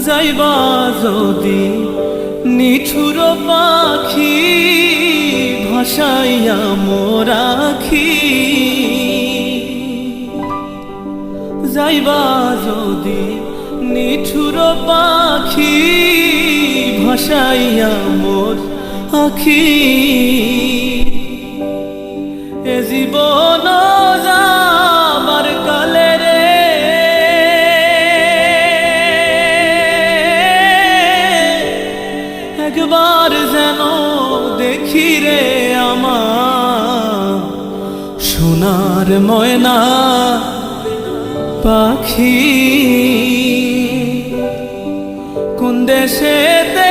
যাইবা যদি নিঠুর পাখি ভাসাইয়া মোরাখি, যাইবা যদি নিঠুর পাখি ভাসাইয়া মোর আখি, এ জীবন যাবার কালে রে একবার যেন দেখি রে আমার সোনার ময়না পাখি, কোন দেশেতে